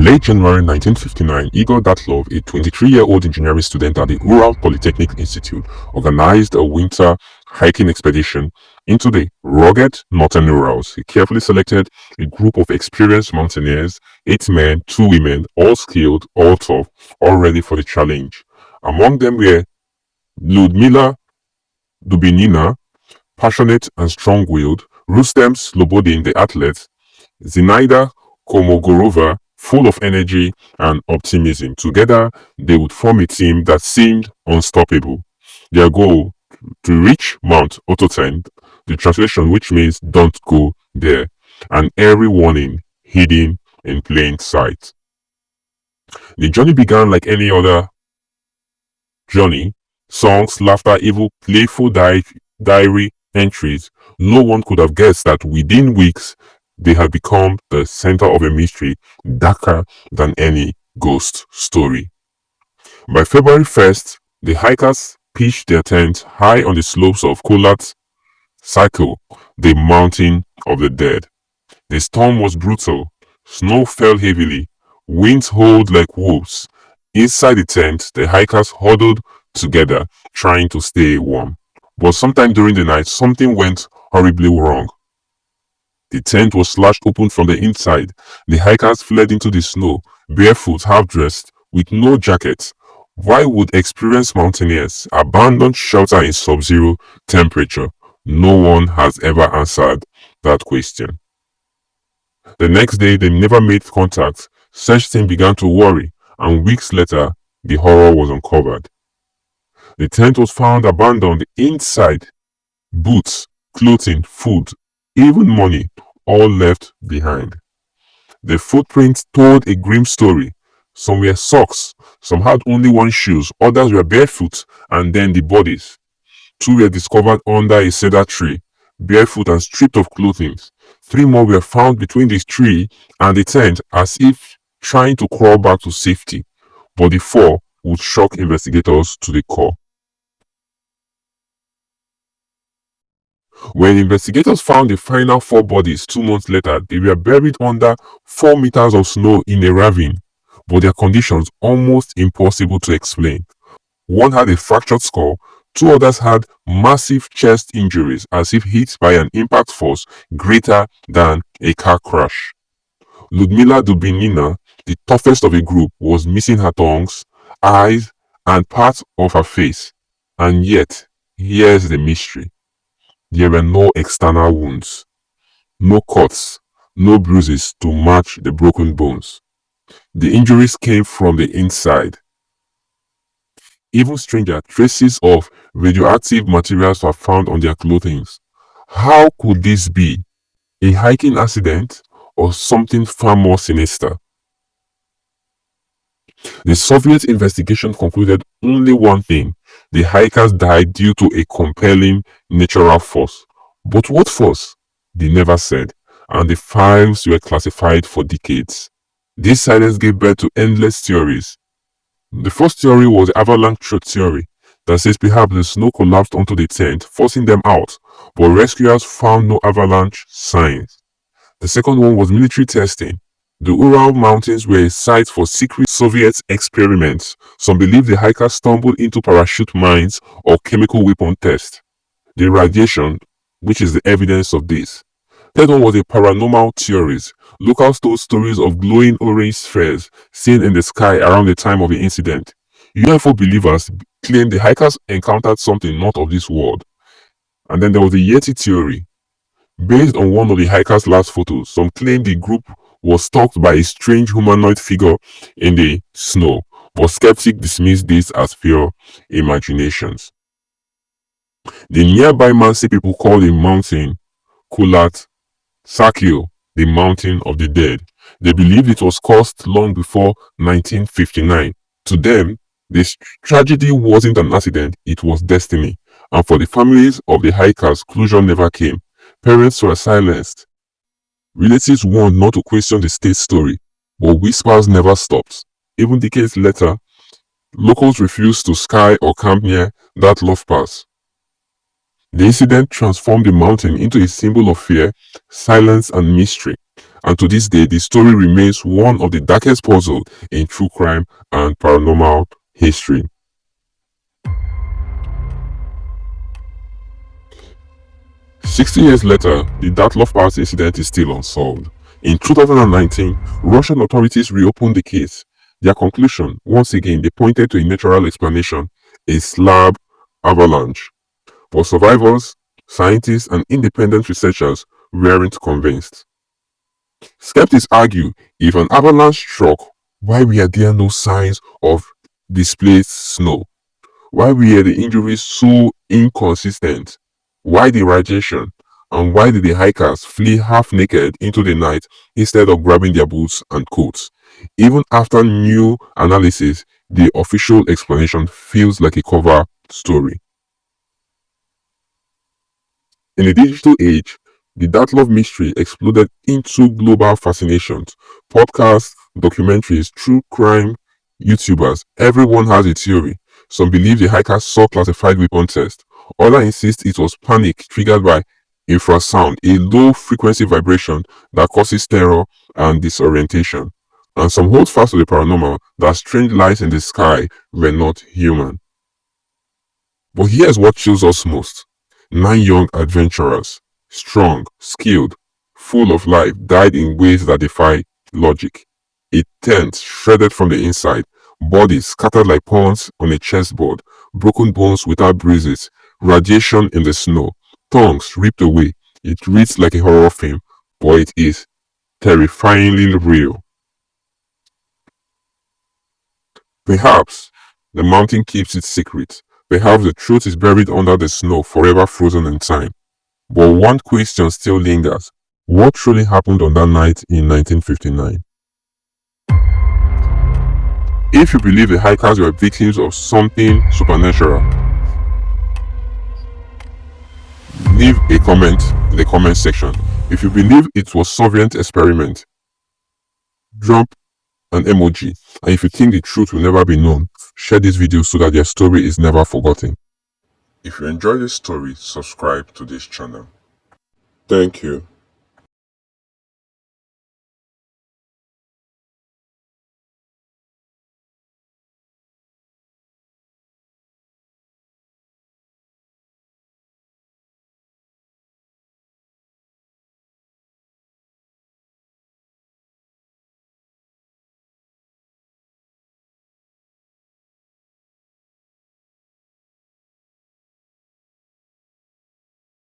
Late January 1959, Igor Dyatlov, a 23-year-old engineering student at the Ural Polytechnic Institute, organized a winter hiking expedition into the rugged northern Urals. He carefully selected a group of experienced mountaineers, 8 men, 2 women, all skilled, all tough, all ready for the challenge. Among them were Lyudmila Dubinina, passionate and strong-willed; Rustem Slobodin, the athlete; Zinaida Komogorova, full of energy and optimism. Together, they would form a team that seemed unstoppable. Their goal: to reach Mount Ototen, the translation which means "don't go there," an eerie warning hidden in plain sight. The journey began like any other journey. Songs, laughter, even playful diary entries. No one could have guessed that within weeks they had become the center of a mystery darker than any ghost story. By February 1st, the hikers pitched their tent high on the slopes of Kolat Cycle, the mountain of the dead. The storm was brutal. Snow fell heavily. Winds howled like wolves. Inside the tent, the hikers huddled together, trying to stay warm. But sometime during the night, something went horribly wrong. The tent was slashed open from the inside. The hikers fled into the snow, barefoot, half-dressed, with no jackets. Why would experienced mountaineers abandon shelter in sub-zero temperature? No one has ever answered that question. The next day, they never made contact. Search team began to worry, and weeks later, the horror was uncovered. The tent was found abandoned inside. Boots, clothing, food, even money, all left behind. The footprints told a grim story. Some were socks, some had only one shoes, others were barefoot, and then the bodies. 2 were discovered under a cedar tree, barefoot and stripped of clothing. 3 more were found between the tree and the tent as if trying to crawl back to safety, but the 4 would shock investigators to the core. When investigators found the final 4 bodies 2 months later, they were buried under 4 meters of snow in a ravine, but their conditions almost impossible to explain. 1 had a fractured skull, 2 others had massive chest injuries as if hit by an impact force greater than a car crash. Lyudmila Dubinina, the toughest of the group, was missing her tongues, eyes, and parts of her face. And yet, here's the mystery. There were no external wounds, no cuts, no bruises to match the broken bones. The injuries came from the inside. Even stranger, traces of radioactive materials were found on their clothing. How could this be? A hiking accident or something far more sinister? The Soviet investigation concluded only one thing: the hikers died due to a compelling natural force. But what force? They never said, and the files were classified for decades. This silence gave birth to endless theories. The first theory was the avalanche theory, that says perhaps the snow collapsed onto the tent, forcing them out, but rescuers found no avalanche signs. The second one was military testing. The Ural Mountains were a site for secret Soviet experiments. Some believe the hikers stumbled into parachute mines or chemical weapon tests. The radiation, which is the evidence of this. Third one was the paranormal theories. Locals told stories of glowing orange spheres seen in the sky around the time of the incident. UFO believers claimed the hikers encountered something not of this world. And then there was the Yeti theory. Based on one of the hikers' last photos, some claimed the group was stalked by a strange humanoid figure in the snow, but skeptics dismissed this as pure imaginations. The nearby Mansi people called the mountain Kolat Cycle, the mountain of the dead. They believed it was caused long before 1959. To them, this tragedy wasn't an accident, it was destiny. And for the families of the hikers, closure never came. Parents were silenced. Relatives warned not to question the state story, but whispers never stopped. Even decades later, locals refused to ski or camp near Dyatlov Pass. The incident transformed the mountain into a symbol of fear, silence, and mystery. And to this day, the story remains one of the darkest puzzles in true crime and paranormal history. 60 years later, the Dyatlov Pass incident is still unsolved. In 2019, Russian authorities reopened the case. Their conclusion, once again, they pointed to a natural explanation, a slab avalanche. But survivors, scientists, and independent researchers weren't convinced. Skeptics argue if an avalanche struck, why were there no signs of displaced snow? Why were the injuries so inconsistent? Why the radiation? And why did the hikers flee half naked into the night instead of grabbing their boots and coats? Even after new analysis, the official explanation feels like a cover story. In the digital age, the Dyatlov mystery exploded into global fascinations. Podcasts, documentaries, true crime, YouTubers, everyone has a theory. Some believe the hikers saw classified weapon tests. Others insist it was panic triggered by infrasound, a low-frequency vibration that causes terror and disorientation. And some hold fast to the paranormal that strange lights in the sky were not human. But here's what chills us most. 9 young adventurers, strong, skilled, full of life, died in ways that defy logic. A tent shredded from the inside, bodies scattered like pawns on a chessboard, broken bones without bruises, radiation in the snow, tongues ripped away. It reads like a horror film, but it is terrifyingly real. Perhaps the mountain keeps its secret. Perhaps the truth is buried under the snow, forever frozen in time. But one question still lingers. What truly happened on that night in 1959? If you believe the hikers were victims of something supernatural, leave a comment in the comment section. If you believe it was Soviet experiment, drop an emoji. And if you think the truth will never be known, share this video so that their story is never forgotten. If you enjoy this story, subscribe to this channel. Thank you.